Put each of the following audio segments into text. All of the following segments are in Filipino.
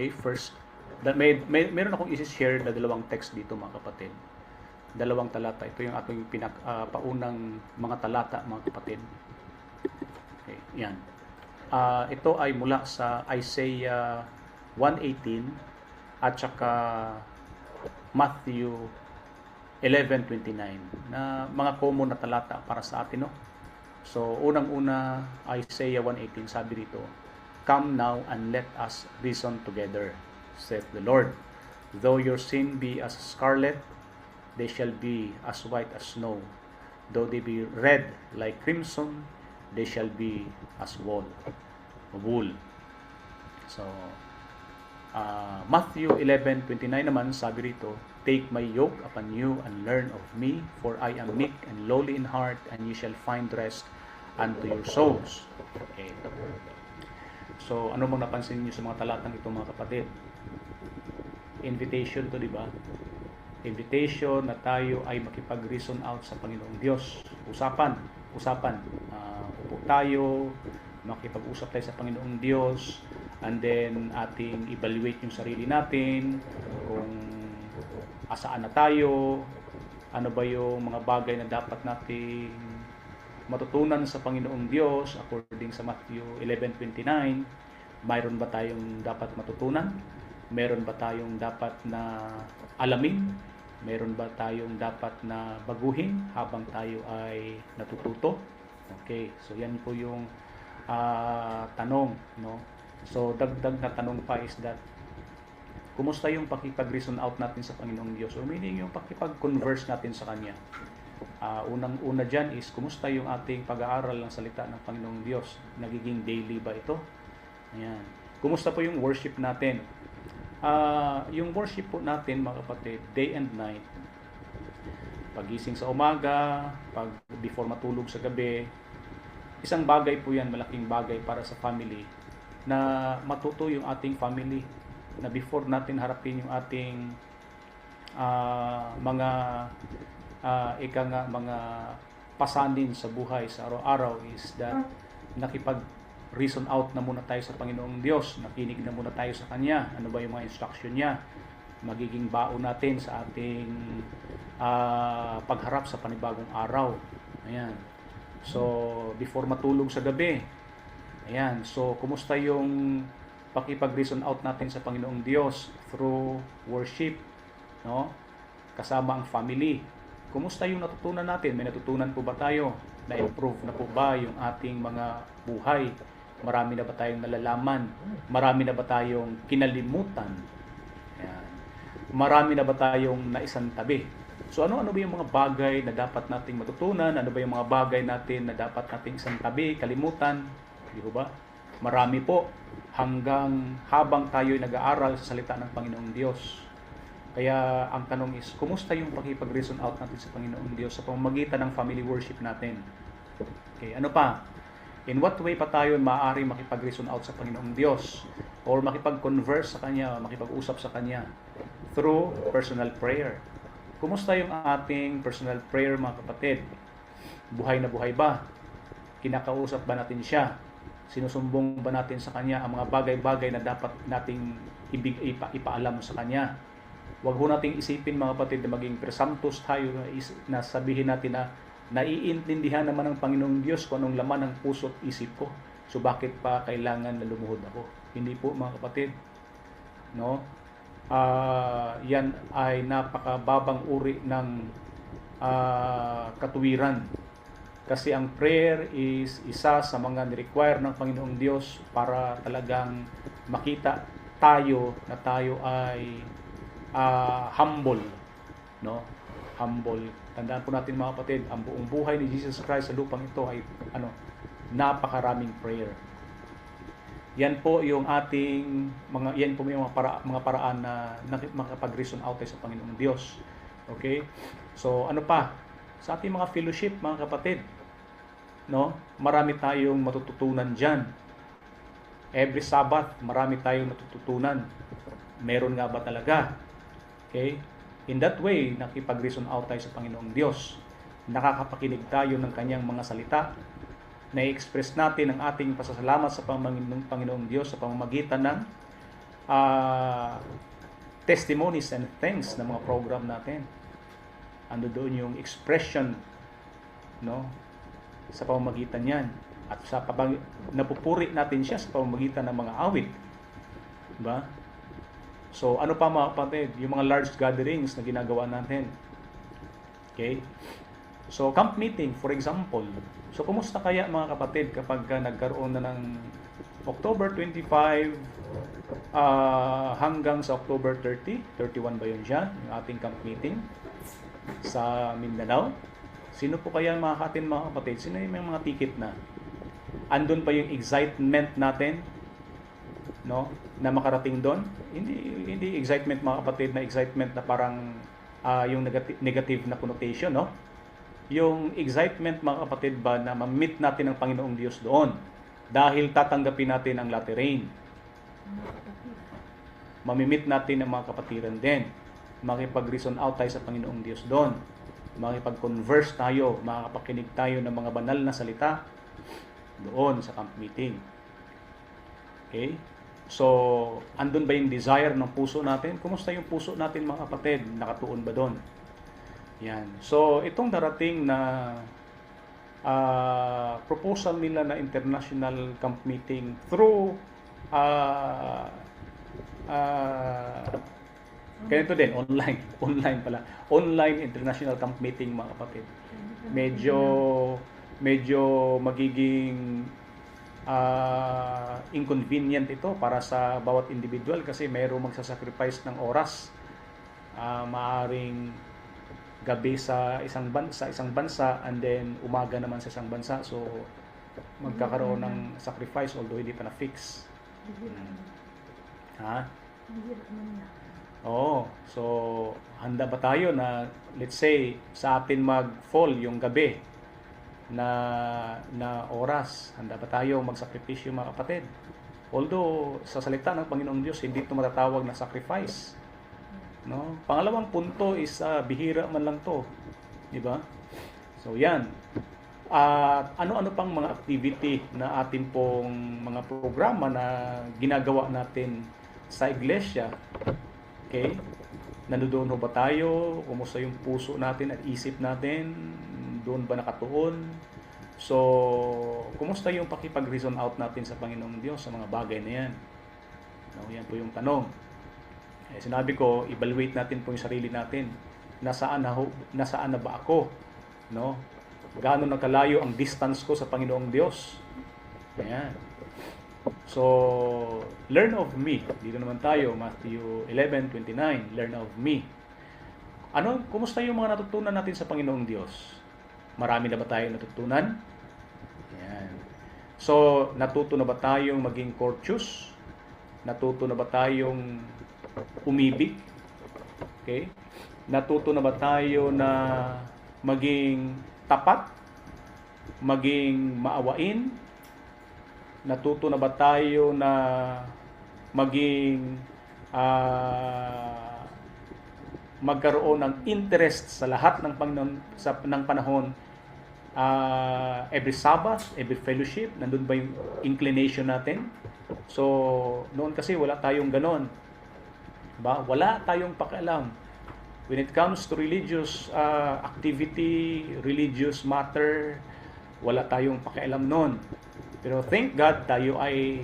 Okay, first, meron akong isi-share na dalawang text dito mga kapatid. Dalawang talata. Ito yung ating paunang mga talata mga kapatid. Okay, yan. Ito ay mula sa Isaiah 1:18 at saka Matthew 11:29 na mga common na talata para sa atin, no? So, unang-una, Isaiah 1:18, sabi dito, "Come now and let us reason together, saith the Lord. Though your sin be as scarlet, they shall be as white as snow. Though they be red like crimson, they shall be as wool." So, Matthew 11:29 naman, sabi rito, "Take my yoke upon you and learn of me, for I am meek and lowly in heart, and you shall find rest unto your souls." Okay. So, ano bang napansin niyo sa mga talatang ito mga kapatid? Invitation to, di ba? Invitation na tayo ay makipag-reason out sa Panginoong Diyos. Usapan. Upo tayo, makipag-usap tayo sa Panginoong Diyos, and then ating evaluate yung sarili natin, kung asaan na tayo, ano ba yung mga bagay na dapat nating matutunan sa Panginoong Diyos according sa Matthew 11:29. Mayroon ba tayong dapat matutunan? Meron ba tayong dapat na alamin? Meron ba tayong dapat na baguhin habang tayo ay natututo? Okay, so yan po yung tanong, no? So dagdag na tanong pa is that, kumusta yung pakipag-reason out natin sa Panginoong Diyos? O meaning yung pakipag-converse natin sa Kanya. Unang-una dyan is, kumusta yung ating pag-aaral ng salita ng Panginoong Diyos? Nagiging daily ba ito? Ayan. Kumusta po yung worship natin? Yung worship po natin mga kapatid, day and night, pagising sa umaga, before matulog sa gabi, isang bagay po yan, malaking bagay para sa family, na matuto yung ating family, na before natin harapin yung ating mga mga pasanin sa buhay sa araw-araw, is that nakipag-reason out na muna tayo sa Panginoong Diyos, nakinig na muna tayo sa Kanya, ano ba yung mga instruction niya, magiging baon natin sa ating pagharap sa panibagong araw. Ayan. So, before matulog sa gabi, ayan, so kumusta yung pakipag-reason out natin sa Panginoong Diyos through worship, no? Kasama ang family. Kumusta yung natutunan natin? May natutunan po ba tayo? Na-improve na po ba yung ating mga buhay? Marami na ba tayong nalalaman? Marami na ba tayong kinalimutan? Ayan. Marami na ba tayong naisantabi? So ano ba yung mga bagay na dapat nating matutunan? Ano ba yung mga bagay natin na dapat nating isantabi, kalimutan? Di ba? Marami po, hanggang habang tayo'y nag-aaral sa salita ng Panginoong Diyos. Kaya ang tanong is, kumusta yung pakipag-reason out natin sa Panginoong Diyos sa pamamagitan ng family worship natin? Okay, ano pa? In what way pa tayo maaari makipag-reason out sa Panginoong Diyos? Or makipag-converse sa Kanya, makipag-usap sa Kanya? Through personal prayer. Kumusta yung ating personal prayer mga kapatid? Buhay na buhay ba? Kinakausap ba natin siya? Sinusumbong ba natin sa Kanya ang mga bagay-bagay na dapat nating ipaalam sa Kanya? Huwag ho nating isipin mga kapatid na maging presumptuous tayo na sabihin natin na naiintindihan naman ng Panginoong Diyos kung anong laman ng puso at isip ko. So bakit pa kailangan na lumuhod ako? Hindi po mga kapatid. No? Yan ay napakababang uri ng katuwiran. Kasi ang prayer is isa sa mga ni-require ng Panginoong Diyos para talagang makita tayo na tayo ay humble, no? Humble. Tandaan po natin mga kapatid, ang buong buhay ni Jesus Christ sa lupang ito ay napakaraming prayer. Yan po yung ating yan po yung mga paraan na makapag-reason out tayo sa Panginoong Diyos. Okay? So ano pa? Sa ating mga fellowship mga kapatid, no? Marami tayong matututunan diyan. Every Sabbath, marami tayong matututunan. Meron nga ba talaga? Okay? In that way, nakipag-reason out tayo sa Panginoong Diyos. Nakakapakinig tayo ng Kanyang mga salita. Na-express natin ang ating pasasalamat sa Panginoong Diyos sa pamamagitan ng testimonies and thanks ng mga program natin. Ando doon yung expression, no, sa pamamagitan niyan, at napupuri natin siya sa pamamagitan ng mga awit, diba? So ano pa mga kapatid, yung mga large gatherings na ginagawa natin. Okay? So camp meeting for example. So kumusta kaya mga kapatid kapag nagkaroon na ng October 25 hanggang sa October 30, 31 ba yun siya, yung ating camp meeting sa Mindanao? Sino po kaya makakatin mga kapatid? Sino yung mga ticket na? Andun pa yung excitement natin, no, na makarating doon? Hindi excitement mga kapatid na excitement na parang yung negative na connotation, no? Yung excitement mga kapatid ba na ma-meet natin ang Panginoong Diyos doon dahil tatanggapin natin ang latter rain. Mamimit natin ang mga kapatiran din. Makipag-reason out tayo sa Panginoong Diyos doon. Makipag-converse tayo, makakapakinig tayo ng mga banal na salita doon sa camp meeting. Okay? So, andun ba yung desire ng puso natin? Kumusta yung puso natin mga kapatid? Nakatuon ba doon? Yan. So, itong darating na proposal nila na international camp meeting through ganito din, online pala. Online international camp meeting mga kapatid. Medyo magiging inconvenient ito para sa bawat individual kasi mayroong magsasacrifice ng oras. Maaring gabi sa isang bansa and then umaga naman sa isang bansa. So magkakaroon ng sacrifice although hindi pa na-fix. Ha? Oo. So handa ba tayo na let's say sa atin mag-fall yung gabi na oras? Handa ba tayo magsakripisyo mga kapatid? Although sa salita ng Panginoong Diyos hindi ito matatawag na sacrifice. No? Pangalawang punto is bihira man lang to, di ba? So yan. Ano-ano pang mga activity na atin pong mga programa na ginagawa natin sa iglesia? Okay? Nandoon ba tayo? Kumusta yung puso natin at isip natin? Doon ba nakatuon? So, kumusta yung pakipag-reason out natin sa Panginoong Diyos sa mga bagay na yan? No, yan po yung tanong. Sinabi ko, evaluate natin po yung sarili natin. Nasaan na ba ako? No? Gaano na kalayo ang distance ko sa Panginoong Diyos? Ayan. So, learn of me. Dito naman tayo, Matthew 11:29. Learn of me. Kumusta yung mga natutunan natin sa Panginoong Diyos? Marami na ba tayong natutunan? Ayan. So, natuto na ba tayong maging courteous? Natuto na ba tayong umibig? Okay? Natuto na ba tayo na maging tapat? Maging maawain? Natuto na ba tayo na maging magkaroon ng interest sa lahat ng panahon? Every Sabbath, every fellowship, nandun ba yung inclination natin? So, noon kasi wala tayong ganon. Ba? Wala tayong pakialam. When it comes to religious activity, religious matter, wala tayong pakialam noon. Pero thank God, tayo ay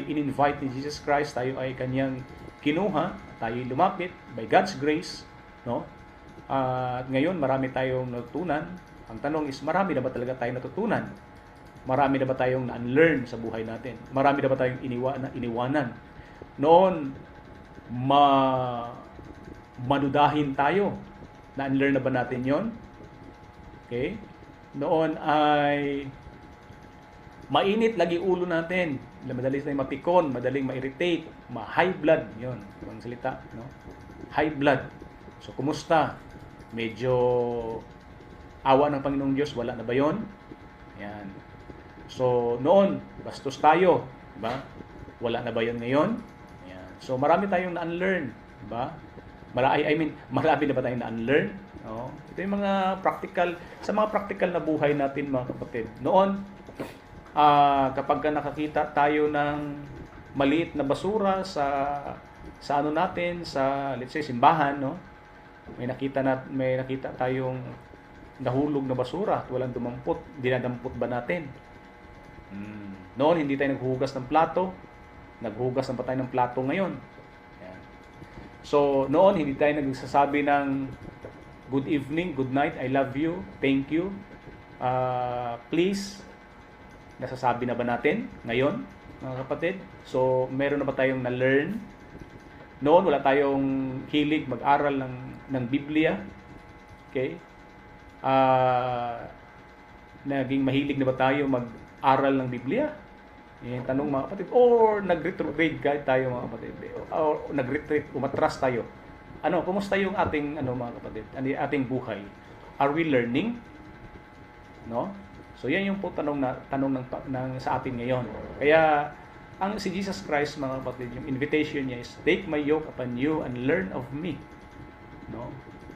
in-invite ni Jesus Christ, tayo ay kanyang kinuha, tayo ay lumapit by God's grace, no? At ngayon, marami tayong natutunan. Ang tanong is, marami na ba talaga tayong natutunan? Marami na ba tayong na-unlearn sa buhay natin? Marami na ba tayong iniwanan? Noon, manudahin tayo. Na-unlearn na ba natin yon? Okay? Noon ay mainit lagi ulo natin. Madaling tayong mapikon, madaling ma-irritate, ma-high blood. Yon, ang salita. No? High blood. So, kumusta? Medyo awa ng Panginoong Diyos, wala na ba yon? Yan. So, noon, bastos tayo. Diba? Wala na ba yon ngayon? Yan. So, marami tayong na-unlearn. Diba? Marami na ba tayong na-unlearn? No? Ito yung mga sa mga practical na buhay natin mga kapatid. Noon, kapag nakakita tayo ng maliit na basura sa ano natin, sa let's say simbahan, no? May nakita tayong nahulog na basura at walang dumampot, dinadampot ba natin? Noon hindi tayo naghuhugas ng plato, naghuhugas na pa tayo ng plato ngayon. Yan. So noon hindi tayo nagsasabi ng good evening, good night, I love you, thank you, please. Nasasabi na ba natin ngayon, mga kapatid? So meron na ba tayong na-learn? Noon wala tayong hilig mag-aral ng Biblia. Okay? Naging mahilig na ba tayo mag-aral ng Biblia? Yung tanong, mga kapatid. Or nag-retrograde tayo, mga kapatid. Or nag-retreat, umatras tayo. Kumusta yung ating mga kapatid? Ating buhay? Are we learning? No? So yan yung po tanong ng sa atin ngayon. Kaya ang si Jesus Christ, mga kapatid, yung invitation niya is, take my yoke upon you and learn of me. No?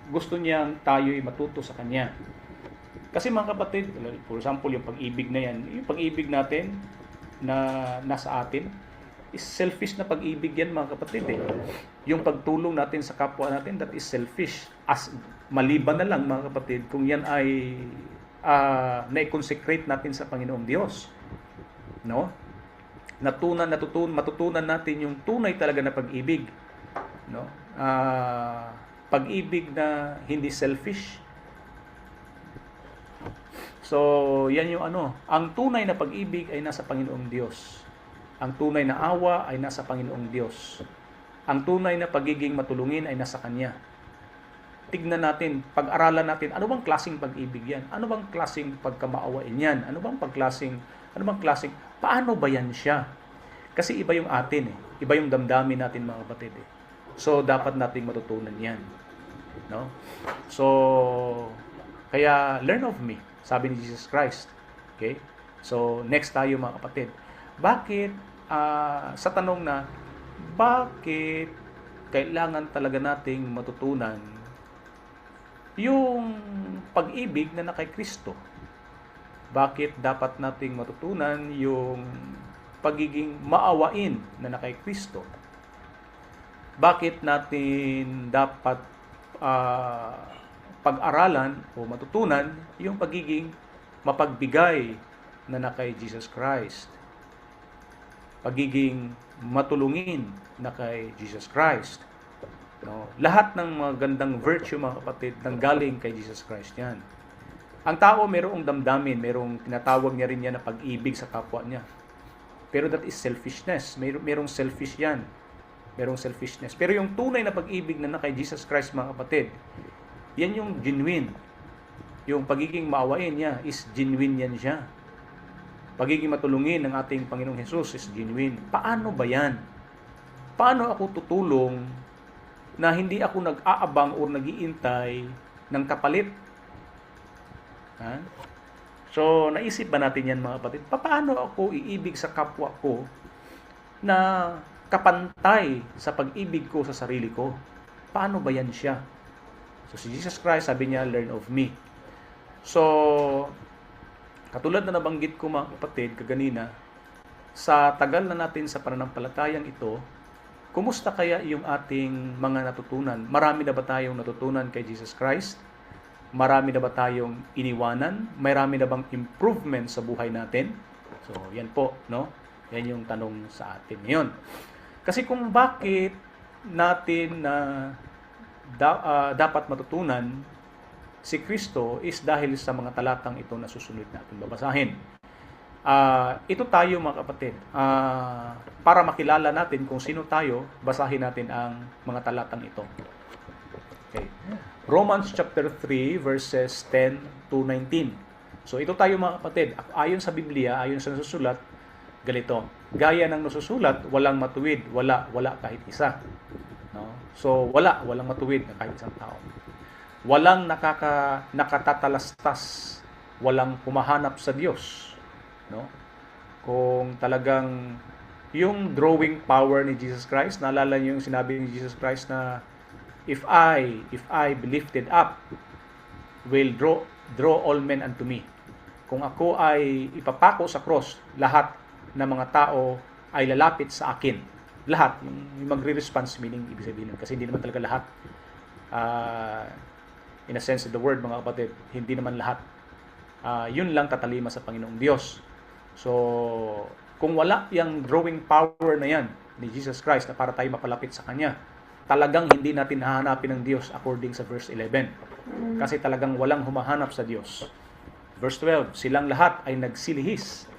Gusto niyang tayo'y matuto sa Kanya. Kasi mga kapatid, for example, yung pag-ibig na yan, yung pag-ibig natin na nasa atin, is selfish na pag-ibig yan, mga kapatid. Yung pagtulong natin sa kapwa natin, that is selfish. As maliban na lang, mga kapatid, kung yan ay na-consecrate natin sa Panginoong Diyos. No? Matutunan natin yung tunay talaga na pag-ibig. No? Pag-ibig na hindi selfish. So, yan yung ang tunay na pag-ibig ay nasa Panginoong Diyos. Ang tunay na awa ay nasa Panginoong Diyos. Ang tunay na pagiging matulungin ay nasa Kanya. Tignan natin, pag-aralan natin, ano bang klaseng pag-ibig yan? Ano bang klaseng pagkamaawain yan? Ano bang klaseng, paano ba yan siya? Kasi iba yung atin Iba yung damdamin natin, mga kapatid So, dapat nating matutunan yan. No? So, kaya, learn of me, sabi ni Jesus Christ. Okay? So, next tayo, mga kapatid. Bakit, sa tanong na, bakit kailangan talaga nating matutunan yung pag-ibig na kay Kristo? Bakit dapat nating matutunan yung pagiging maawain na kay Kristo? Bakit natin dapat pag-aralan o matutunan yung pagiging mapagbigay na kay Jesus Christ? Pagiging matulungin na kay Jesus Christ. No? Lahat ng mga gandang virtue, mga kapatid, nanggaling kay Jesus Christ yan. Ang tao mayroong damdamin, mayroong tinatawag niya rin yan na pag-ibig sa kapwa niya. Pero that is selfishness. Mayroong selfish yan. Mayroong selfishness. Pero yung tunay na pag-ibig na kay Jesus Christ, mga kapatid, yan yung genuine. Yung pagiging maawain niya is genuine yan siya. Pagiging matulungin ng ating Panginoong Hesus is genuine. Paano ba yan? Paano ako tutulong na hindi ako nag-aabang o nag-iintay ng kapalit? So, naisip ba natin yan, mga kapatid? Paano ako iibig sa kapwa ko na kapantay sa pag-ibig ko sa sarili ko? Paano ba yan siya? So, si Jesus Christ, sabi niya, learn of me. So, katulad na nabanggit ko, mga kapatid, kaganina, sa tagal na natin sa pananampalatayang ito, kumusta kaya yung ating mga natutunan? Marami na ba tayong natutunan kay Jesus Christ? Marami na ba tayong iniwanan? Marami na bang improvement sa buhay natin? So, yan po, no? Yan yung tanong sa atin ngayon. Kasi kung bakit natin dapat matutunan si Kristo is dahil sa mga talatang ito na susunod natin babasahin. Ito tayo, mga kapatid. Para makilala natin kung sino tayo, basahin natin ang mga talatang ito. Okay. Romans chapter 3 verses 10 to 19. So ito tayo, mga kapatid. Ayon sa Biblia, ayon sa nasusulat, ganito. Gaya ng nasusulat, walang matuwid, wala kahit isa. No? So walang matuwid na kahit isang tao. Walang nakatatalastas, walang pumahanap sa Diyos. No? Kung talagang yung drawing power ni Jesus Christ, naalala niyo yung sinabi ni Jesus Christ na if I be lifted up, will draw all men unto me. Kung ako ay ipapako sa cross, lahat ng mga tao ay lalapit sa akin. Lahat, yung magre-response, meaning, ibig sabihin, kasi hindi naman talaga lahat. In a sense of the word, mga kapatid, hindi naman lahat. Yun lang tatalima sa Panginoong Diyos. So, kung wala yung drawing power na yan ni Jesus Christ na para tayo mapalapit sa Kanya, talagang hindi natin hahanapin ng Diyos according sa verse 11. Kasi talagang walang humahanap sa Diyos. Verse 12, silang lahat ay nagsilihis,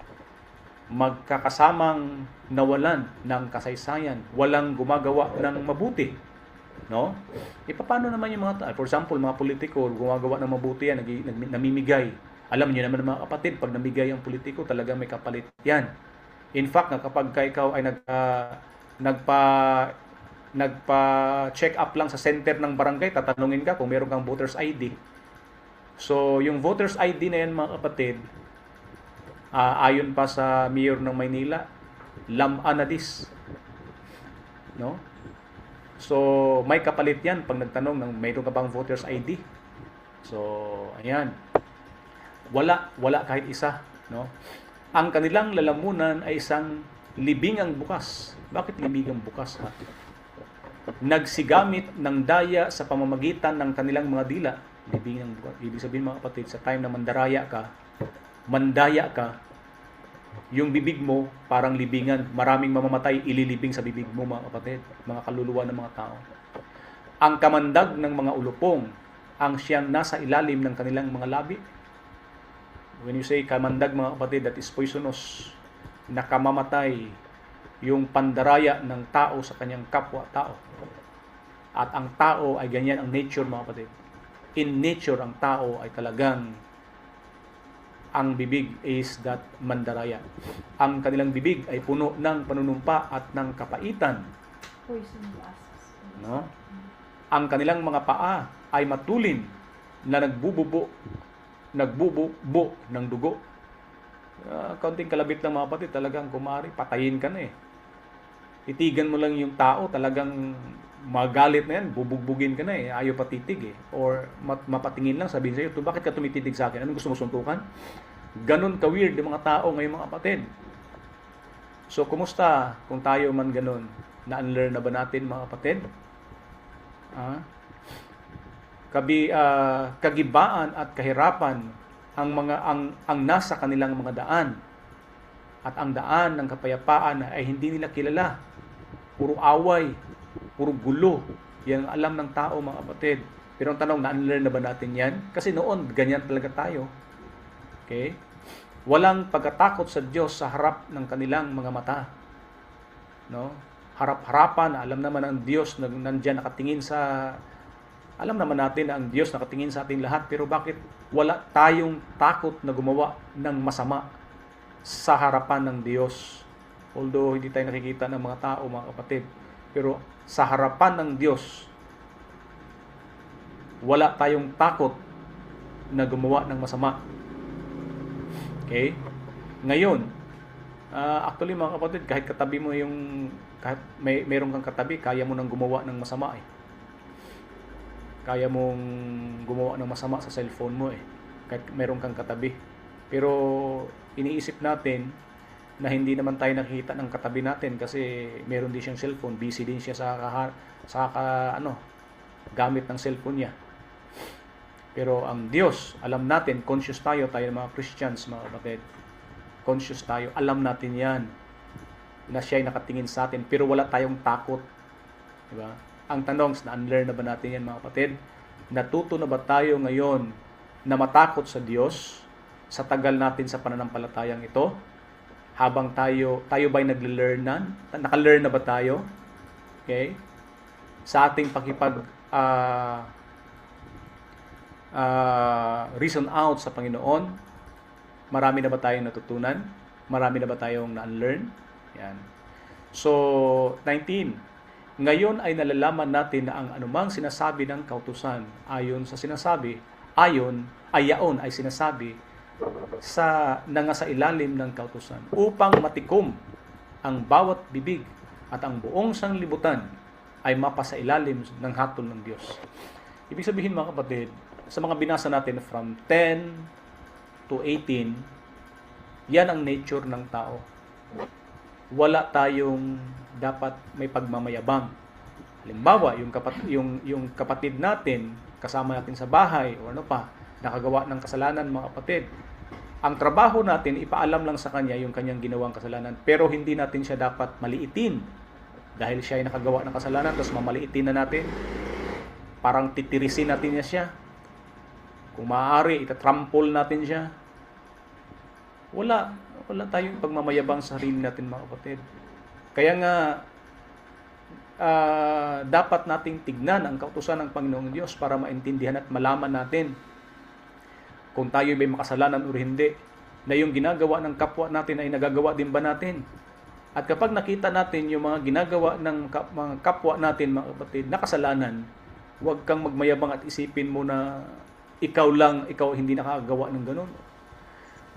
magkakasamang nawalan ng kasaysayan, walang gumagawa ng mabuti. No? Paano naman yung mga, for example, mga politiko, gumagawa ng mabuti yan, namimigay. Alam niyo naman mga kapatid, pag namigay ang politiko, talagang may kapalit yan. In fact, kapag ikaw ay nagpa-check up lang sa center ng barangay, tatanungin ka kung meron kang voter's ID. So, yung voter's ID na yan mga kapatid, ayon pa sa mayor ng Maynila, lam-anadis. No? So, may kapalit yan pag nagtanong ng mayroon ka bang voter's ID. So, ayan. Wala kahit isa. No? Ang kanilang lalamunan ay isang libingang bukas. Bakit libingang bukas? Ha? Nagsigamit ng daya sa pamamagitan ng kanilang mga dila. Libingang bukas. Ibig sabihin mga kapatid, sa time na mandaya ka, yung bibig mo parang libingan. Maraming mamamatay, ililibing sa bibig mo mga kapatid. Mga kaluluwa ng mga tao. Ang kamandag ng mga ulupong, ang siyang nasa ilalim ng kanilang mga labi. When you say kamandag mga kapatid, that is poisonous. Nakamamatay yung pandaraya ng tao sa kanyang kapwa-tao. At ang tao ay ganyan ang nature mga kapatid. In nature, ang tao ay talagang ang bibig is that mandaraya. Ang kanilang bibig ay puno ng panunumpa at ng kapaitan. No? Ang kanilang mga paa ay matulin na nagbububo ng dugo. Kaunting kalabit ng mga kapatid, talagang kumari, patayin ka na eh. Itigan mo lang yung tao, talagang magalit na yan, bubugbugin ka na eh, ayaw patitig eh. Or mapatingin lang, sabihin sa'yo, bakit ka tumititig sa akin? Anong gusto mo suntukan? Ganon ka-weird yung mga tao ngayon mga kapatid. So, kumusta kung tayo man ganon? Na-unlearn na ba natin mga kapatid? Kagibaan at kahirapan ang nasa kanilang mga daan. At ang daan ng kapayapaan ay hindi nila kilala. Puro away, puro gulo. Yan ang alam ng tao mga kapatid. Pero ang tanong, na-unlearn na ba natin yan? Kasi noon, ganyan talaga tayo. Okay? Walang pagkatakot sa Diyos sa harap ng kanilang mga mata. No? Harap-harapan, alam naman ang Diyos na nandiyan nakatingin sa... Alam naman natin na ang Diyos nakatingin sa ating lahat, pero bakit wala tayong takot na gumawa ng masama sa harapan ng Diyos? Although hindi tayo nakikita ng mga tao, mga kapatid, pero sa harapan ng Diyos, wala tayong takot na gumawa ng masama. Okay? Ngayon, actually mga kapatid, kahit katabi mo kahit mayroon kang katabi, kaya mo nang gumawa ng masama eh. Kaya mong gumawa ng masama sa cellphone mo eh. Kahit meron kang katabi. Pero iniisip natin na hindi naman tayo nakikita ng katabi natin kasi meron din siyang cellphone. Busy din siya sa gamit ng cellphone niya. Pero ang Diyos, alam natin, conscious tayo mga Christians, mga kapatid. Conscious tayo, alam natin yan na siya ay nakatingin sa atin pero wala tayong takot. Diba? Ang tanong, na-unlearn na ba natin yan mga kapatid? Natuto na ba tayo ngayon na matakot sa Diyos sa tagal natin sa pananampalatayang ito? Habang tayo ba'y nag-learn na? Naka-learn na ba tayo? Okay? Sa ating reason out sa Panginoon, marami na ba tayong natutunan? Marami na ba tayong na-unlearn? Yan. So, 19. Ngayon ay nalalaman natin na ang anumang sinasabi ng kautusan yaon ay sinasabi sa ilalim ng kautusan upang matikom ang bawat bibig at ang buong sanglibutan ay mapasailalim ng hatol ng Diyos. Ibig sabihin mga kapatid, sa mga binasa natin from 10 to 18, yan ang nature ng tao. wala tayong dapat may pagmamayabang. Halimbawa, yung kapatid natin, kasama natin sa bahay, o ano pa, nakagawa ng kasalanan, mga kapatid. Ang trabaho natin, ipaalam lang sa kanya yung kanyang ginawang kasalanan. Pero hindi natin siya dapat maliitin. Dahil siya ay nakagawa ng kasalanan, tapos mamaliitin na natin. Parang titirisin natin niya siya. Kung maaari, itatrample natin siya. Wala tayong pagmamayabang sa sarili natin, mga kapatid. Kaya nga, dapat nating tignan ang kautusan ng Panginoong Diyos para maintindihan at malaman natin kung tayo may makasalanan o hindi, na yung ginagawa ng kapwa natin ay nagagawa din ba natin. At kapag nakita natin yung mga ginagawa ng mga kapwa natin, mga kapatid, na kasalanan, huwag kang magmayabang at isipin mo na ikaw hindi nakagawa ng ganun.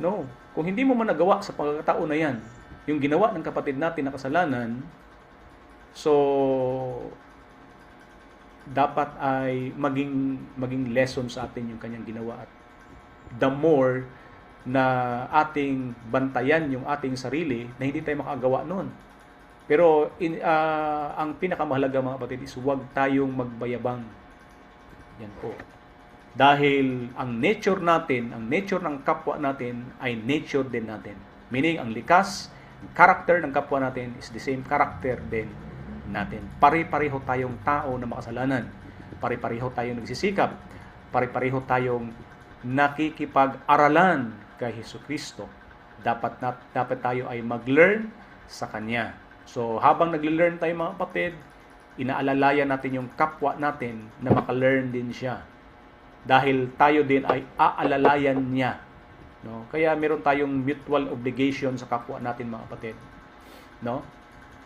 No. Kung hindi mo man nagawa sa pagkakataon na yan, yung ginawa ng kapatid natin na kasalanan, so dapat ay maging lesson sa atin yung kanyang ginawa. At the more na ating bantayan yung ating sarili, na hindi tayo makagawa nun. Pero ang pinakamahalaga, mga kapatid, is huwag tayong magbayabang. Yan po. Dahil ang nature natin, ang nature ng kapwa natin ay nature din natin. Meaning, ang likas, character ng kapwa natin is the same character din natin. Pare-pareho tayong tao na makasalanan. Pare-pareho tayong nagsisikap. Pare-pareho tayong nakikipag-aralan kay Jesucristo. Dapat tayo ay mag-learn sa Kanya. So, habang nag-learn tayo, mga kapatid, inaalalayan natin yung kapwa natin na maka-learn din siya. Dahil tayo din ay aalalayan niya. No? Kaya meron tayong mutual obligation sa kapwa natin, mga kapatid. No?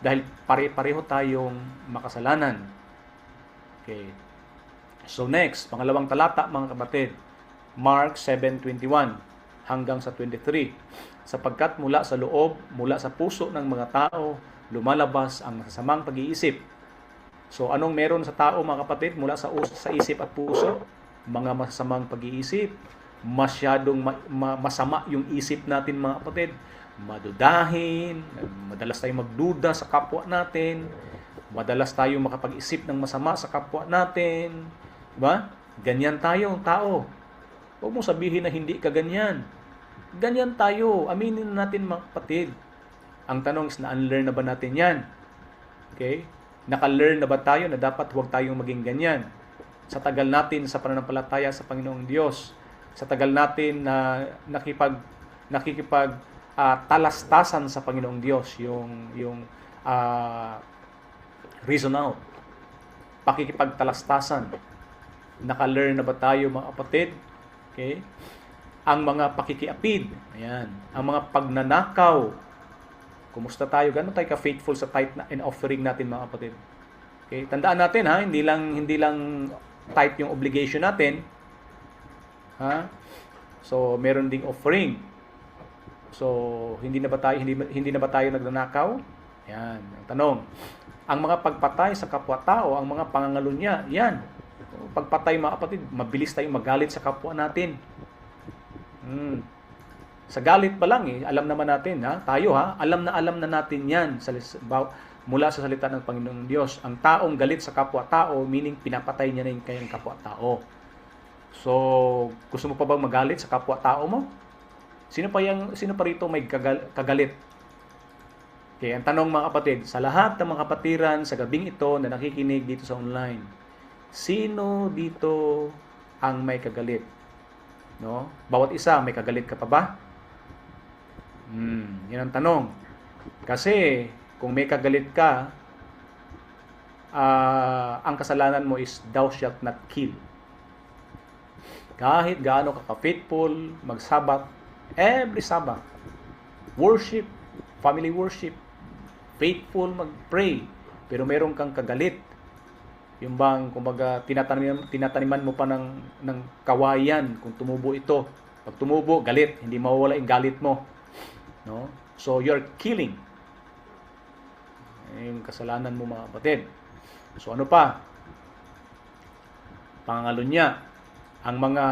Dahil pare-pareho tayong makasalanan. Okay. So next, pangalawang talata, mga kapatid. Mark 7:21 hanggang sa 23. Sapagkat mula sa loob, mula sa puso ng mga tao, lumalabas ang masasamang pag-iisip. So anong meron sa tao, mga kapatid, mula sa isip at puso? Mga masasamang pag-iisip. Masyadong masama yung isip natin, mga kapatid. Madudahin, madalas tayong magduda sa kapwa natin, madalas tayong makapag-isip ng masama sa kapwa natin. Diba? Ganyan tayo, tao. Huwag mo sabihin na hindi ka ganyan. Ganyan tayo. Aminin natin, mga kapatid. Ang tanong is, na-unlearn na ba natin yan? Okay? Naka-learn na ba tayo na dapat huwag tayong maging ganyan? Sa tagal natin sa pananampalataya sa Panginoong Diyos, sa tagal natin na nakikipag talastasan sa Panginoong Diyos, yung reason out, pakikipagtalastasan. Naka-learn na ba tayo, mga kapatid? Okay? Ang mga pakikiapid, ayan, ang mga pagnanakaw, kumusta tayo? Gano'n tayo ka-faithful sa tithe and offering natin, mga kapatid? Okay? Tandaan natin, ha, hindi lang tithe yung obligation natin. Ha? So, meron ding offering. So, hindi na ba tayo nagnanakaw? Yan, ang tanong. Ang mga pagpatay sa kapwa-tao, ang mga pangangalunya, yan. Pagpatay, mga kapatid, mabilis tayong magalit sa kapwa natin. Sa galit pa lang, alam naman natin, alam na natin yan mula sa salita ng Panginoong Diyos. Ang taong galit sa kapwa-tao, meaning pinapatay niya na yung kanyang kapwa-tao. So, gusto mo pa bang magalit sa kapwa-tao mo? Sino pa rito may kagalit? Okay, ang tanong, mga kapatid, sa lahat ng mga kapatiran sa gabing ito na nakikinig dito sa online, sino dito ang may kagalit? No? Bawat isa, may kagalit ka pa ba? Yan ang tanong. Kasi, kung may kagalit ka, ang kasalanan mo is thou shalt not kill. Kahit gaano ka ka-faithful, mag-Sabbath, every Sabbath, worship, family worship, faithful, mag-pray, pero meron kang kagalit. Yung bang, kumbaga, tinataniman mo pa ng kawayan kung tumubo ito. Pag tumubo, galit. Hindi mawawala yung galit mo. No? So, you're killing. Yung kasalanan mo, mga kapatid. So, ano pa? Pangangalunya, ang mga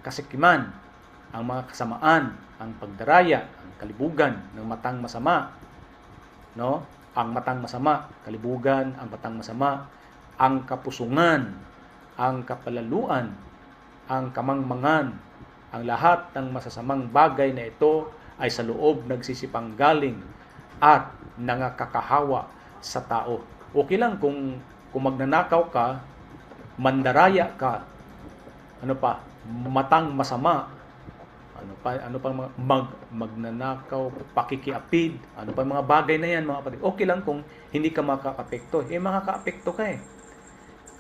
kasikiman, ang mga kasamaan, ang pagdaraya, ang kalibugan ng matang masama. no? Ang matang masama, kalibugan, ang matang masama, ang kapusungan, ang kapalaluan, ang kamangmangan, ang lahat ng masasamang bagay na ito ay sa loob nagsisipanggaling at nangakakahawa sa tao. Okay lang kung magnanakaw ka, mandaraya ka, ano pa, matang masama, ano pa magnanakaw, pakikiapid, ano pa mga bagay na yan mga kapatid. Okay lang kung hindi ka makaka-apekto. Makaka-apekto ka eh.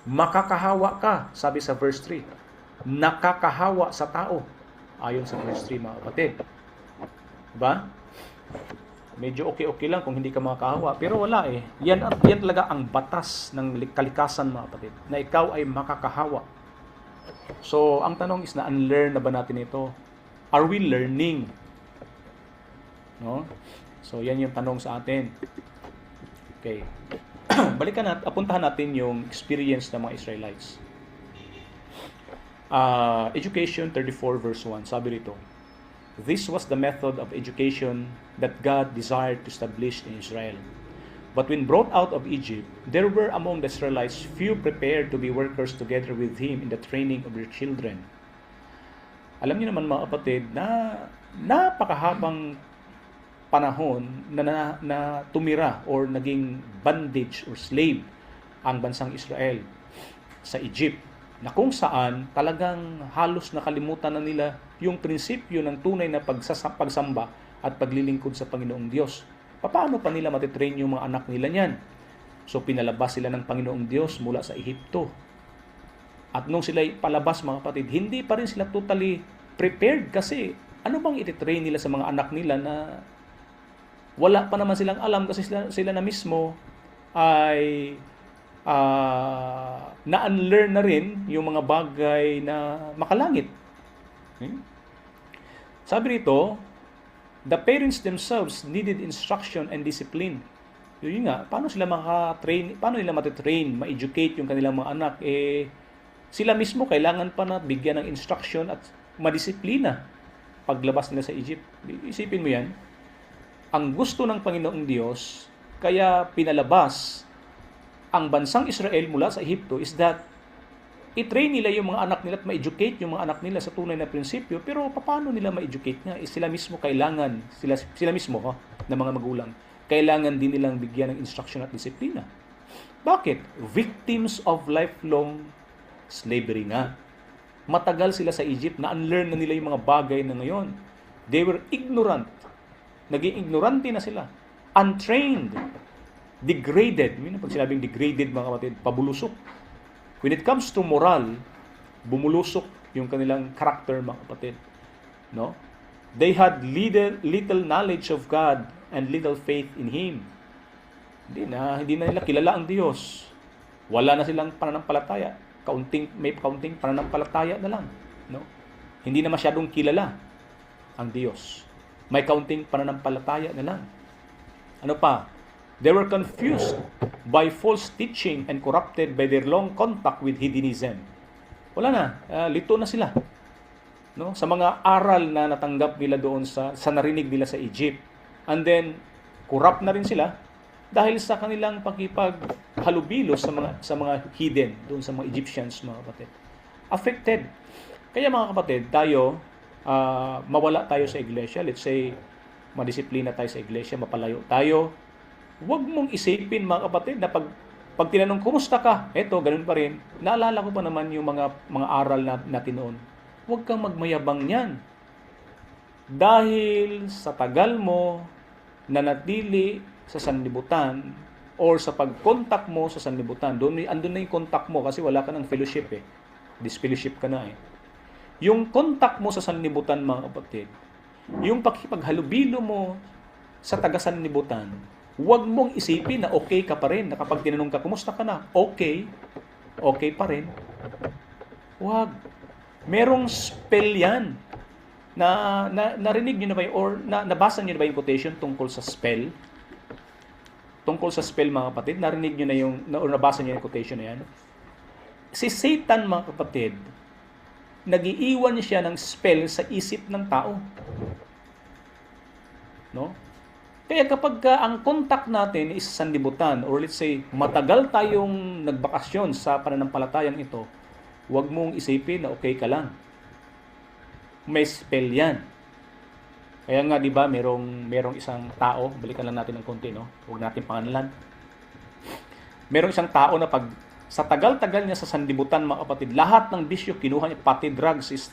Makakahawa ka, sabi sa verse 3. Nakakahawa sa tao. Ayon sa verse 3 mga kapatid. Diba? Medyo okay lang kung hindi ka makakahawa. Pero wala eh. Yan talaga ang batas ng kalikasan mga kapatid. Na ikaw ay makakahawa. So, ang tanong is na-unlearn na ba natin ito? Are we learning? No? So, yan yung tanong sa atin. Okay. Balikan natin, apuntahan natin yung experience ng mga Israelites. Education 34 verse 1, sabi rito, "This was the method of education that God desired to establish in Israel. But when brought out of Egypt, there were among the Israelites few prepared to be workers together with him in the training of their children." Alam niyo naman mga kapatid na napakahabang panahon na tumira or naging bondage or slave ang bansang Israel sa Egypt, na kung saan talagang halos nakalimutan na nila yung prinsipyo ng tunay na pagsamba at paglilingkod sa Panginoong Diyos. Paano pa nila matitrain yung mga anak nila niyan? So pinalabas sila ng Panginoong Diyos mula sa Ehipto. At nung sila palabas mga kapatid, hindi pa rin sila totally prepared kasi ano bang ititrain nila sa mga anak nila na wala pa naman silang alam kasi sila na mismo ay na-unlearn na rin yung mga bagay na makalangit. Sabi rito, the parents themselves needed instruction and discipline. Yun nga, paano nila matitrain, ma-educate yung kanilang mga anak? Sila mismo kailangan pa na bigyan ng instruction at madisiplina paglabas nila sa Egypt. Isipin mo yan. Ang gusto ng Panginoong Diyos, kaya pinalabas ang bansang Israel mula sa Ehipto is that i-train nila yung mga anak nila at ma-educate yung mga anak nila sa tunay na prinsipyo. Pero paano nila ma-educate nga? Sila mismo kailangan, sila mismo na mga magulang, kailangan din nilang bigyan ng instruction at disiplina. Bakit? Victims of lifelong slavery nga. Matagal sila sa Egypt, na-unlearn na nila yung mga bagay na ngayon. They were ignorant. Naging ignorante na sila. Untrained. Degraded. Pag sinabing degraded mga kapatid, pabulusok. When it comes to moral, bumulusok yung kanilang character mga kapatid. No? They had little knowledge of God and little faith in Him. Hindi na nila kilala ang Diyos. Wala na silang pananampalataya. May kaunting pananampalataya na lang. No? Hindi na masyadong kilala ang Diyos. May kaunting pananampalataya na lang. Ano pa? They were confused by false teaching and corrupted by their long contact with heathenism. Wala na. Lito na sila. No? Sa mga aral na natanggap nila doon sa narinig nila sa Egypt. And then, corrupt na rin sila dahil sa kanilang pakipaghalubilo sa mga heathen, doon sa mga Egyptians, mga kapatid. Affected. Kaya mga kapatid, tayo, mawala tayo sa iglesia. Let's say, madisiplina tayo sa iglesia, mapalayo tayo. Huwag mong isipin, mga kapatid, na pag tinanong, kumusta ka? Eto, ganun pa rin. Naalala ko pa naman yung mga aral natin noon. Huwag kang magmayabang niyan. Dahil sa tagal mo na natili sa sanlibutan or sa pag-contact mo sa sanlibutan, andun na yung contact mo kasi wala ka ng fellowship eh. Disfellowship ka na eh. Yung contact mo sa sanlibutan, mga kapatid, yung pakipaghalubilo mo sa taga-sanlibutan, huwag mong isipin na okay ka pa rin, na kapag tinanong ka, kumusta ka na? Okay pa rin. Huwag. Merong spell yan. Narinig nyo na ba yun? Or nabasa nyo na ba yung quotation tungkol sa spell? Tungkol sa spell, mga kapatid, narinig nyo na or nabasa nyo yung quotation na yan? Si Satan, mga kapatid, nag-iiwan siya ng spell sa isip ng tao. No? Kaya kapag ang contact natin is sanlibutan, or let's say, matagal tayong nagbakasyon sa pananampalatayang ito, huwag mong isipin na okay ka lang. May spell yan. Kaya nga, di ba, merong isang tao, balikan lang natin ng konti, no? Huwag natin pangalan. Merong isang tao na pag sa tagal-tagal niya sa sanlibutan, mga kapatid, lahat ng bisyo kinuha niya, pati drugs is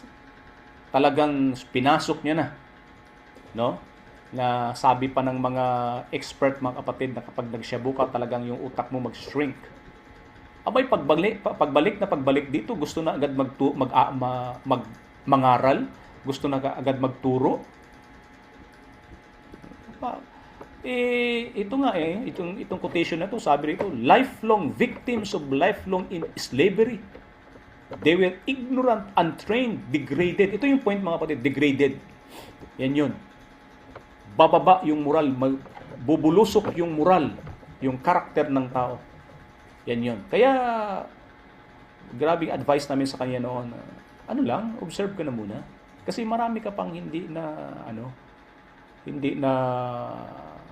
talagang pinasok niya na. No? Na sabi pa ng mga expert, mga kapatid, na kapag nagsyabu ka, talagang yung utak mo mag-shrink. Abay, pagbalik dito, gusto na agad mangaral, gusto na agad magturo. Ito nga itong quotation na to, sabi rito, lifelong victims of lifelong in slavery. They were ignorant, untrained, degraded. Ito yung point, mga kapatid, degraded. Yan yun. Bababa yung moral, bubulusok yung moral, yung karakter ng tao. Yan yun. Kaya, grabing advice namin sa kanya noon, observe ka na muna. Kasi marami ka pang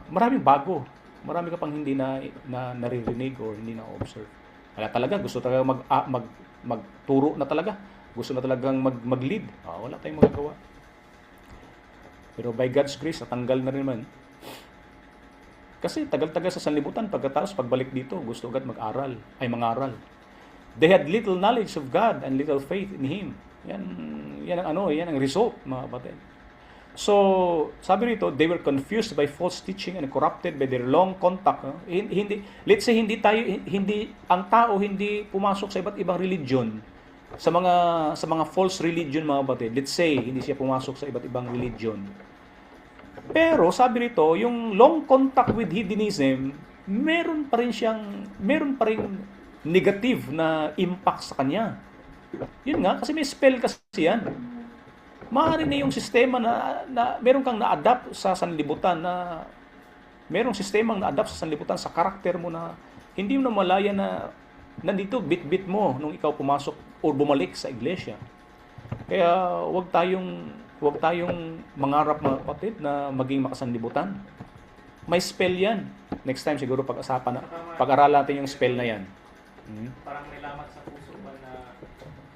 maraming bago. Marami ka pang hindi na naririnig or hindi na observe. Kaya talaga, gusto talaga magturo na talaga. Gusto na talagang mag-lead. Wala tayong magagawa. Pero by God's grace, natanggal na rin naman. Kasi tagal-tagal sa sanlibutan, pagkatapos pagbalik dito, gusto agad mangaral. They had little knowledge of God and little faith in Him. Yan ang result, mga kapatid. So, sabi rito, they were confused by false teaching and corrupted by their long contact. Let's say ang tao hindi pumasok sa iba't ibang religion, sa mga false religion, mga kapatid. Let's say hindi siya pumasok sa iba't ibang religion. Pero sabi rito, yung long contact with hedonism, meron pa rin negative na impact sa kanya. Yun nga, kasi may spell kasi yan. Maaari na yung sistema na meron kang na-adapt sa sanlibutan, na merong sistemang na-adapt sa sanlibutan sa karakter mo, na hindi mo na malaya na nandito bit-bit mo nung ikaw pumasok o bumalik sa iglesia. Kaya wag tayong mangarap, mga kapatid, na maging makasanlibutan. May spell yan. Next time siguro pag-aralan natin yung spell na yan. Parang may lamat sa puso ba na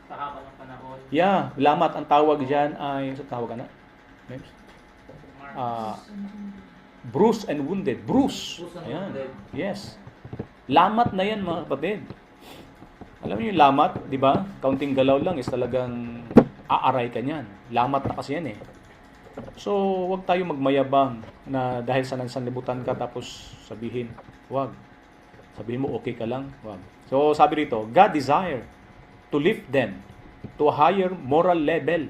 sa haba ng panahon? Yeah, lamat ang tawag diyan ay sa tawag na. Bruised and wounded. Bruise. Ayan. Yes. Lamat na yan, mga kapatid. Alam niyo yung lamat, di ba? Kaunting galaw lang is talagang aaray ka niyan. Lamat na kasi yan eh. So, wag tayo magmayabang na dahil sa nansanlibutan ka tapos sabihin, wag. Sabihin mo okay ka lang, wag. So, sabi rito, God desire to lift them to a higher moral level.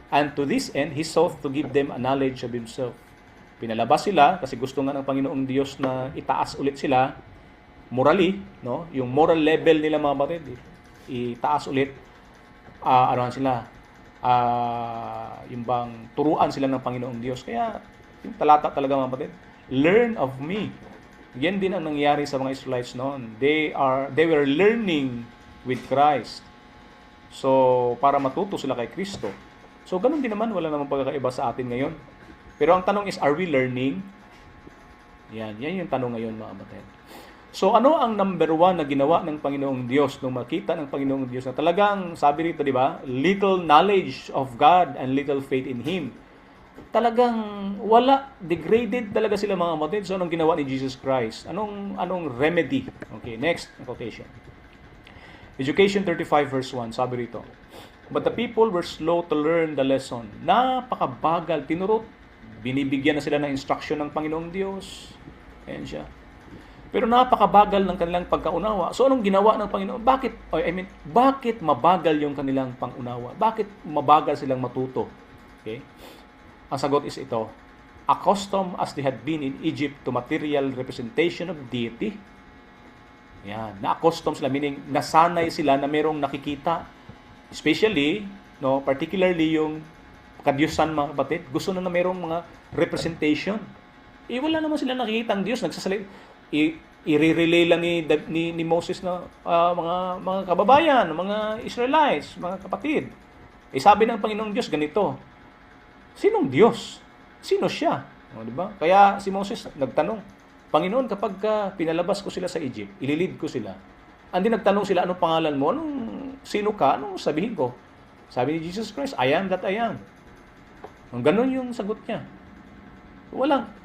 And to this end, He sought to give them a knowledge of Himself. Pinalabas sila kasi gusto nga ng Panginoong Diyos na itaas ulit sila morally, no? Yung moral level nila, mga kapatid, itaas ulit. Yung bang turuan sila ng Panginoong Diyos. Kaya yung talata talaga, mga kapatid, learn of me. Yan din ang nangyari sa mga Israelites noon. They were learning with Christ. So, para matuto sila kay Kristo. So, ganun din naman, wala namang pagkakaiba sa atin ngayon. Pero ang tanong is, are we learning? Yan yung tanong ngayon, mga kapatid. So, ano ang number one na ginawa ng Panginoong Diyos nung makita ng Panginoong Diyos na talagang, sabi rito, di ba, little knowledge of God and little faith in Him. Talagang degraded talaga sila, mga kapatid. So, anong ginawa ni Jesus Christ? Anong remedy? Okay, next quotation. Education 35 verse 1, sabi rito, but the people were slow to learn the lesson. Napakabagal, tinurot. Binibigyan na sila ng instruction ng Panginoong Diyos. Ayan siya. Pero napakabagal ng kanilang pagkaunawa. So, anong ginawa ng Panginoon? Bakit mabagal yung kanilang pangunawa? Bakit mabagal silang matuto? Okay? Ang sagot is ito, accustomed as they had been in Egypt to material representation of deity. Yan, na-accustom sila, meaning nasanay sila na merong nakikita. Especially, particularly yung kadiyusan, mga kapatid, gusto na merong mga representation. Wala naman sila nakikita ang Diyos, i-relay lang ni Moses na mga kababayan, mga Israelites, mga kapatid. Sabi ng Panginoong Diyos ganito, sinong Diyos? Sino siya? O, di ba? Kaya si Moses nagtanong, Panginoon, kapag pinalabas ko sila sa Egypt, ililid ko sila. Andi nagtanong sila, anong pangalan mo? Sino ka? Anong sabihin ko? Sabi ni Jesus Christ, I am that I am. Ganun yung sagot niya.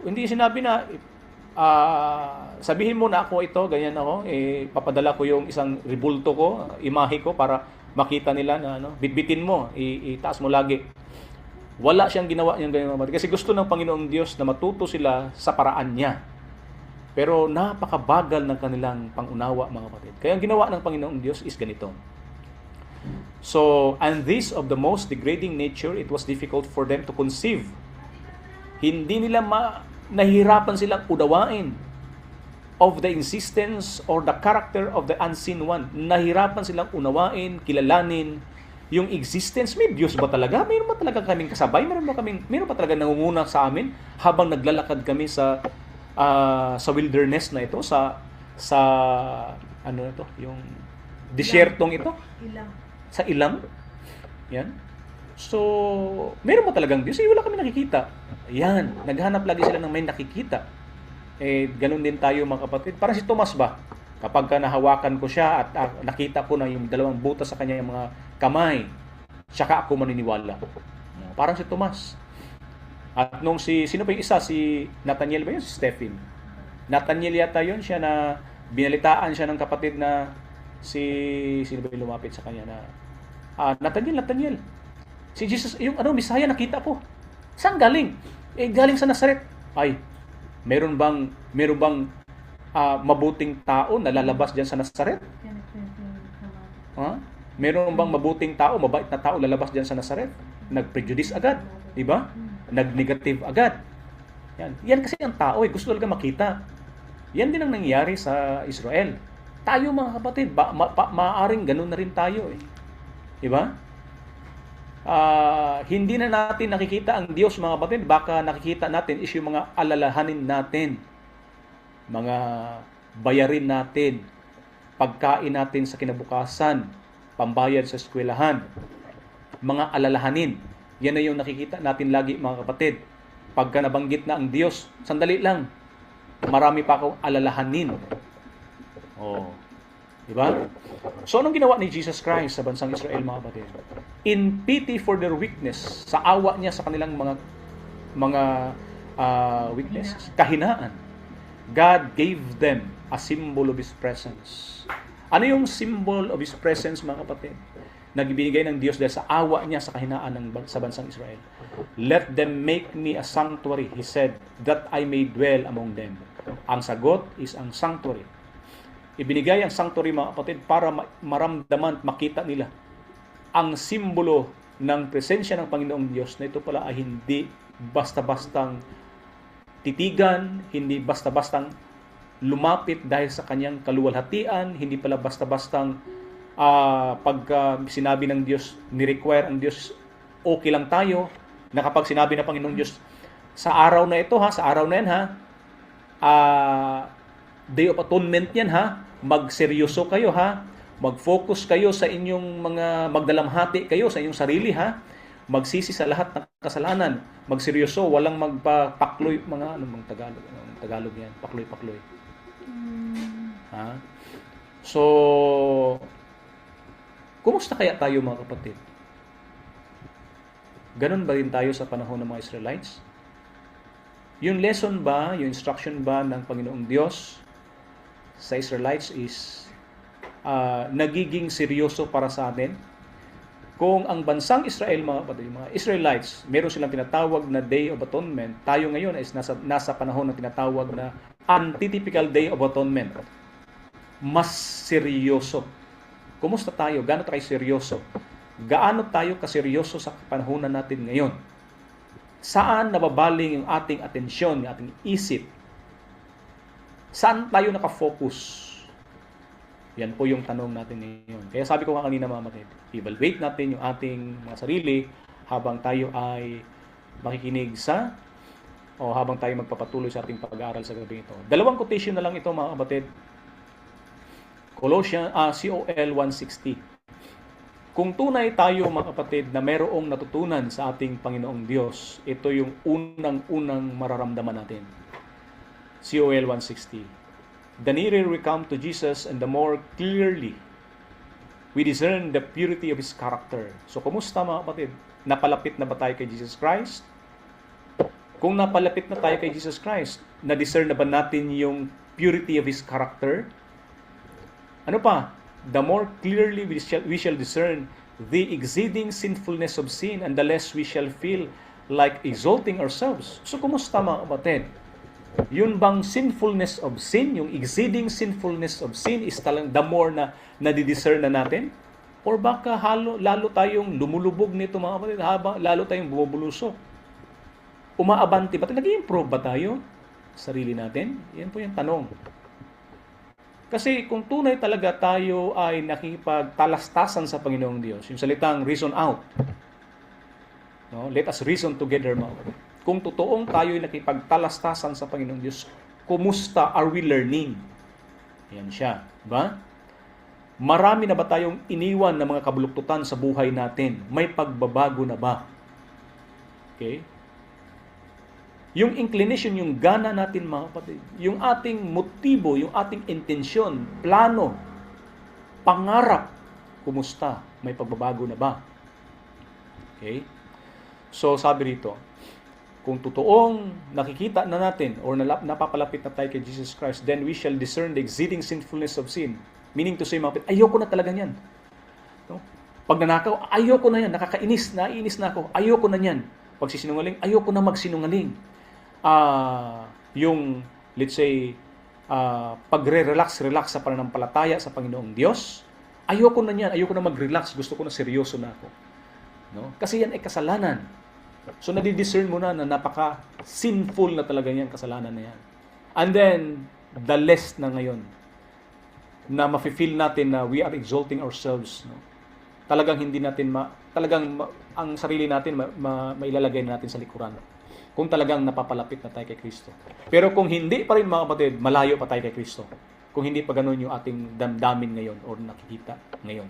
Hindi sinabi na, sabihin mo na ako ito, ganyan ako, papadala ko yung isang ribulto ko, imahe ko, para makita nila na bitbitin mo, itaas mo lagi. Wala siyang ginawa yung ganyan. Kasi gusto ng Panginoong Diyos na matuto sila sa paraan niya. Pero napakabagal ng kanilang pangunawa, mga kapatid. Kaya ang ginawa ng Panginoong Diyos is ganito. So, and this of the most degrading nature, it was difficult for them to conceive. Hindi nila nahihirapan silang unawain of the existence or the character of the unseen one. Nahirapan silang unawain, kilalanin yung existence. May Diyos ba talaga? Mayroon ba talaga kaming kasabay? Mayroon ba talaga nangunguna sa amin habang naglalakad kami sa wilderness na ito, sa yung desyertong ito? Sa ilang. Yan. So, mayroon ba talagang Diyos? Wala kami nakikita. Yan. Naghanap lagi sila ng may nakikita. Ganun din tayo, mga kapatid. Parang si Tomas ba? Kapag nahawakan ko siya at nakita ko na yung dalawang butas sa kanya yung mga kamay, saka ako maniniwala. Parang si Tomas. At nung sino pa yung isa? Si Nathaniel ba yun? Si Stephen. Nathaniel yata yun, siya na binalitaan siya ng kapatid na sino ba yung lumapit sa kanya na Nathaniel. Si Jesus, yung Misaya nakita ko. Saan galing? Galing sa Nazaret. Ay, meron bang mabuting tao na lalabas diyan sa Nazaret? Meron bang mabuting tao, mabait na tao lalabas diyan sa Nazaret? Nag-prejudice agad, di ba? Nag-negative agad. Yan kasi ang tao, gusto talaga makita. Yan din ang nangyayari sa Israel. Tayo, mga kapatid, maaaring ganun na rin tayo. Di ba? Hindi na natin nakikita ang Diyos, mga kapatid. Baka nakikita natin is yung mga alalahanin natin, mga bayarin natin, pagkain natin sa kinabukasan, pambayad sa eskwelahan, mga alalahanin. Yan na yung nakikita natin lagi, mga kapatid. Pagka nabanggit na ang Diyos, sandali lang, marami pa akong alalahanin. Di ba? So, anong ginawa ni Jesus Christ sa bansang Israel, mga kapatid? In pity for their weakness, sa awa niya sa kanilang mga weaknesses, kahinaan, God gave them a symbol of His presence. Ano yung symbol of His presence, mga kapatid? Nagbibigay ng Diyos dahil sa awa niya sa kahinaan sa bansang Israel. Let them make me a sanctuary, He said, that I may dwell among them. Ang sagot is ang sanctuary. Ibinigay ang sanctuary, mga kapatid, para maramdaman, makita nila ang simbolo ng presensya ng Panginoong Diyos na ito pala ay hindi basta-bastang titigan, hindi basta-bastang lumapit dahil sa kanyang kaluwalhatian, hindi pala basta-bastang pag sinabi ng Diyos, ni-require ang Diyos, okay lang tayo, na kapag sinabi ng Panginoong Diyos, sa araw na ito sa araw na yan Day of Atonement yan magseryoso kayo mag-focus kayo sa inyong mga magdalamhati kayo sa inyong sarili magsisi sa lahat ng kasalanan, magseryoso, walang magpapakloy, mga Tagalog yan, pakloy. So, kumusta kaya tayo, mga kapatid? Ganon ba rin tayo sa panahon ng mga Israelites? Yung lesson ba, yung instruction ba ng Panginoong Diyos sa Israelites is nagiging seryoso para sa atin? Kung ang bansang Israel, mga kapatid, mga Israelites, meron silang tinatawag na Day of Atonement, tayo ngayon is nasa panahon ng tinatawag na Antitypical Day of Atonement. Mas seryoso. Kumusta tayo? Gaano tayo seryoso? Gaano tayo kaseryoso sa panahonan natin ngayon? Saan nababaling yung ating atensyon, yung ating isip? Saan tayo nakafocus? Yan po yung tanong natin ngayon. Kaya sabi ko nga kanina, mga kapatid, evaluate natin yung ating mga sarili habang tayo ay makikinig habang tayo magpapatuloy sa ating pag-aaral sa gabi ito. Dalawang quotation na lang ito, mga kapatid. COL 1:60. Kung tunay tayo, mga kapatid, na mayroong natutunan sa ating Panginoong Diyos, ito yung unang-unang mararamdaman natin. COL 160. The nearer we come to Jesus and the more clearly we discern the purity of His character. So, kumusta mga kapatid? Napalapit na ba tayo kay Jesus Christ? Kung napalapit na tayo kay Jesus Christ, na-discern na ba natin yung purity of His character? Ano pa? The more clearly we shall discern the exceeding sinfulness of sin, and the less we shall feel like exalting ourselves. So, kumusta mga kapatid? Yun bang sinfulness of sin, yung exceeding sinfulness of sin is talang the more na nadidiscern na natin? Or baka lalo tayong lumulubog nito mga kapatid, lalo tayong bubulusok? Umaabanti ba? Nag-i-improve ba tayo? Sarili natin? Yan po yung tanong. Kasi kung tunay talaga tayo ay nakikipagtalastasan sa Panginoong Diyos, yung salitang reason out, no? Let us reason together, mga kapatid. Kung totoong tayo ay nakipagtalastasan sa Panginoong Diyos, kumusta are we learning? Yan siya. Ba? Marami na ba tayong iniwan na mga kabuluktutan sa buhay natin? May pagbabago na ba? Okay? Yung inclination, yung gana natin mga kapatid, yung ating motibo, yung ating intensyon, plano, pangarap, kumusta? May pagbabago na ba? Okay? So, sabi rito, kung totoong nakikita na natin or napapalapit na tayo kay Jesus Christ, then we shall discern the exceeding sinfulness of sin. Meaning to say, mga kapatid, ayoko na talaga yan. No? Pag nanakaw, ayoko na yan. Nakakainis, naiinis na ako. Ayoko na yan. Pag sisinungaling, ayoko na magsinungaling. Yung, let's say, pagre-relax sa pananampalataya sa Panginoong Diyos, ayoko na yan, ayoko na mag-relax, gusto ko na seryoso na ako. No? Kasi yan ay kasalanan. So, nadidiscern mo na napaka-sinful na talaga yan, kasalanan na yan. And then, the less na ngayon, na mafe-feel natin na we are exalting ourselves. No? Talagang hindi natin, ang sarili natin, mailalagay natin sa likuran. Kung talagang napapalapit na tayo kay Kristo. Pero kung hindi pa rin mga kapatid, malayo pa tayo kay Kristo. Kung hindi pa ganun yung ating damdamin ngayon or nakikita ngayon.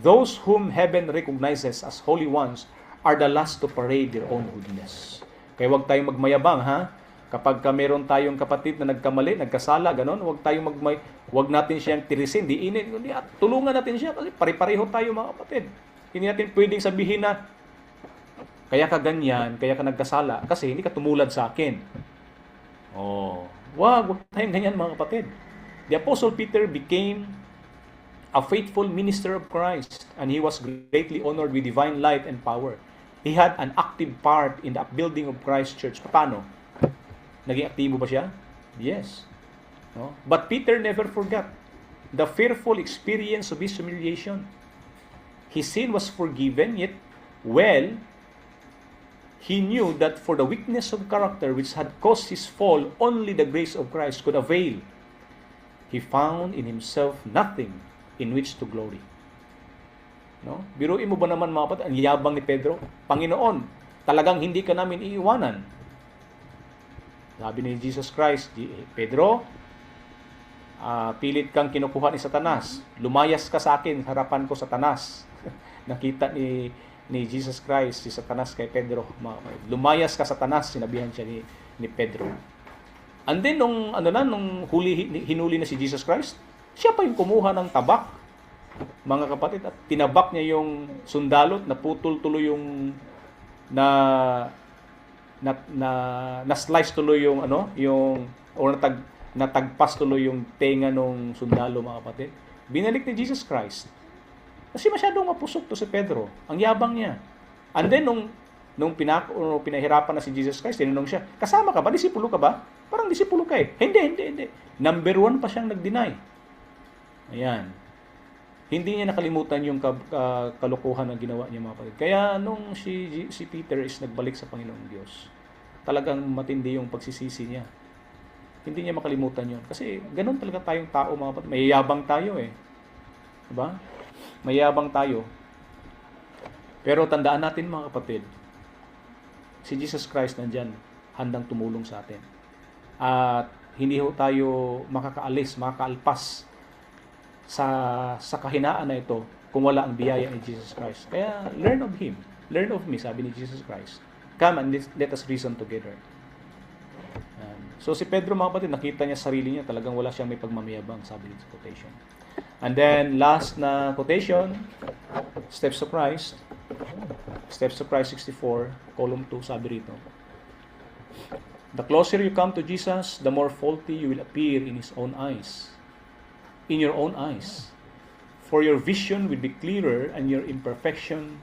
Those whom heaven recognizes as holy ones are the last to parade their own goodness. Kaya huwag tayong magmayabang, ha? Kapag meron tayong kapatid na nagkamali, nagkasala, ganun, huwag natin siyang tirisin, tulungan natin siya kasi pare-pareho tayo mga kapatid. Hindi natin pwedeng sabihin na kaya ka ganyan, kaya ka nagkasala, kasi hindi ka tumulad sa akin. Wag tayong ganyan mga kapatid. The Apostle Peter became a faithful minister of Christ, and he was greatly honored with divine light and power. He had an active part in the upbuilding of Christ's church. Paano? Naging aktibo ba siya? Yes. No? But Peter never forgot the fearful experience of his humiliation. His sin was forgiven, yet, he knew that for the weakness of character which had caused his fall, only the grace of Christ could avail. He found in himself nothing in which to glory. No? Biruin mo ba naman mga kapatid, ang yabang ni Pedro? Panginoon, talagang hindi ka namin iiwanan. Sabi ni Jesus Christ, Pedro, pilit kang kinukuha ni Satanas. Lumayas ka sa akin, harapan ko Satanas. Nakita ni Jesus Christ, si Satanas kay Pedro. Lumayas ka Satanas, sinabihan siya ni Pedro. And then, nung hinuli na si Jesus Christ, siya pa yung kumuha ng tabak, mga kapatid, at tinabak niya yung sundalo, naputol tuloy yung na-slice tuloy yung natagpas tuloy yung tenga ng sundalo, mga kapatid. Binalik ni Jesus Christ. Kasi masyadong mapusok to si Pedro. Ang yabang niya. And then, nung pinahirapan na si Jesus Christ, tinanong siya, kasama ka ba? Disipulo ka ba? Parang disipulo ka eh. Hindi. Number 1 pa siyang nag-deny. Ayan. Hindi niya nakalimutan yung kalukuhan na ginawa niya, mga kapatid. Kaya nung si Peter is nagbalik sa Panginoong Diyos, talagang matindi yung pagsisisi niya. Hindi niya makalimutan yun. Kasi ganun talaga tayong tao, mga kapatid. Mayayabang tayo eh. Diba? Mayabang tayo. Pero tandaan natin, mga kapatid, si Jesus Christ nandyan, handang tumulong sa atin. At hindi ho tayo makakaalpas sa kahinaan na ito kung wala ang biyaya ni Jesus Christ. Kaya, learn of Him. Learn of me, sabi ni Jesus Christ. Come and let us reason together. So, si Pedro, mga kapatid, nakita niya sarili niya, talagang wala siyang may pagmamayabang, sabi ni quotation. And then, last na quotation, Steps to Christ. Steps to Christ 64, column 2, sabi rito. The closer you come to Jesus, the more faulty you will appear in His own eyes. In your own eyes. For your vision will be clearer and your imperfections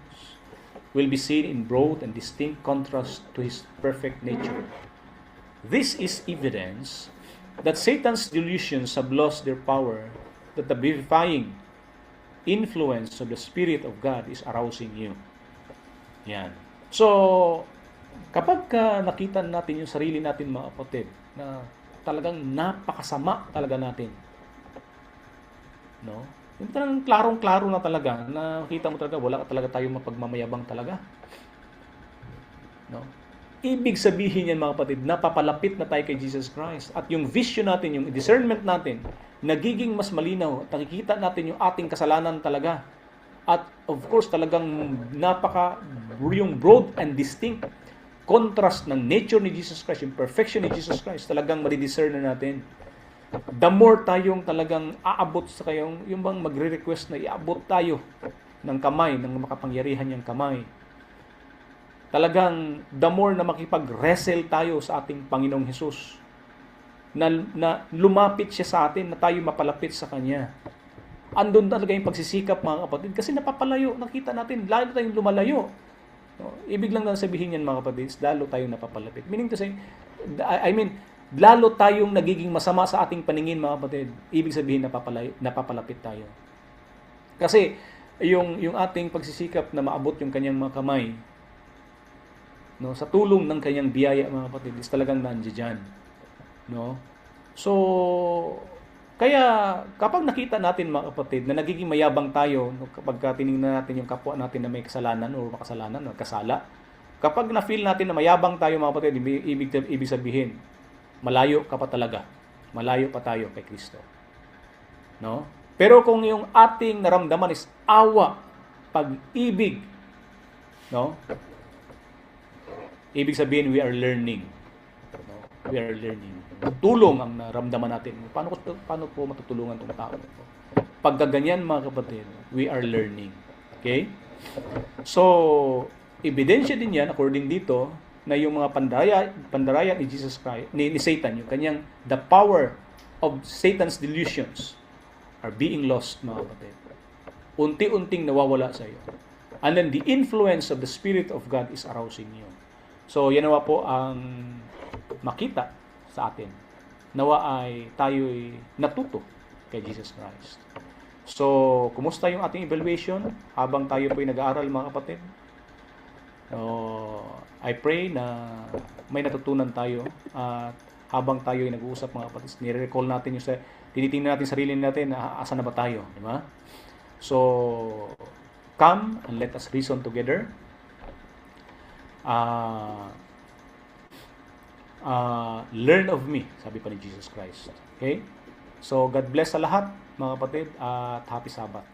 will be seen in broad and distinct contrast to His perfect nature. This is evidence that Satan's delusions have lost their power, that the vivifying influence of the Spirit of God is arousing you. Yan. So, kapag nakita natin yung sarili natin, mga kapatid, na talagang napakasama talaga natin, no? Yung talagang klarong-klaro na talaga, na kita mo talaga, wala talaga tayong mapagmamayabang talaga. No? Ibig sabihin yan, mga kapatid, napapalapit na tayo kay Jesus Christ. At yung vision natin, yung discernment natin, nagiging mas malinaw. At nakikita natin yung ating kasalanan talaga. At of course, talagang yung broad and distinct contrast ng nature ni Jesus Christ, yung perfection ni Jesus Christ, talagang madidiscern na natin. The more tayong talagang aabot sa kayong, yung bang magre-request na iabot tayo ng kamay, ng makapangyarihan niyang kamay. Talagang the more na makipag-wrestle tayo sa ating Panginoong Hesus, na lumapit siya sa atin, na tayo mapalapit sa Kanya. Andun talaga yung pagsisikap, mga kapatid, kasi napapalayo, nakita natin, lalo tayong lumalayo. No? Ibig lang sabihin yan, mga kapatid, lalo tayong napapalapit. Meaning to say, lalo tayong nagiging masama sa ating paningin, mga kapatid. Ibig sabihin, napapalapit tayo. Kasi, yung ating pagsisikap na maabot yung kanyang mga kamay, no, sa tulong ng kanyang biyaya, mga kapatid, is talagang nandiyan. No? So, kaya kapag nakita natin, mga kapatid, na nagiging mayabang tayo, no, kapag tinignan natin yung kapwa natin na may kasalanan o makasalanan, nagkasala, kapag na-feel natin na mayabang tayo, mga kapatid, ibig sabihin, malayo ka pa talaga. Malayo pa tayo kay Kristo. No? Pero kung yung ating naramdaman is awa, pag-ibig, no? Ibig sabihin, we are learning. No? We are learning. Tulong ang naramdaman natin. Paano po matutulungan itong tao? Pagkaganyan, mga kapatid, we are learning. Okay? So, ebidensya din yan, according dito, na yung mga pandaraya ni Jesus Christ, ni Satan, yung kanyang, the power of Satan's delusions are being lost, mga kapatid. Unti-unting nawawala sa iyo. And then the influence of the Spirit of God is arousing you. So, yan nawa po ang makita sa atin. Nawa ay tayo'y natuto kay Jesus Christ. So, kumusta yung ating evaluation habang tayo po'y nag-aaral, mga kapatid? I pray na may natutunan tayo at habang tayo ay nag-uusap, mga kapatid, nire-recall natin yung tinitingnan natin sarili natin na asa na ba tayo, di ba? So, come and let us reason together. Learn of me, sabi pa ni Jesus Christ. Okay? So, God bless sa lahat, mga kapatid, at happy Sabbath.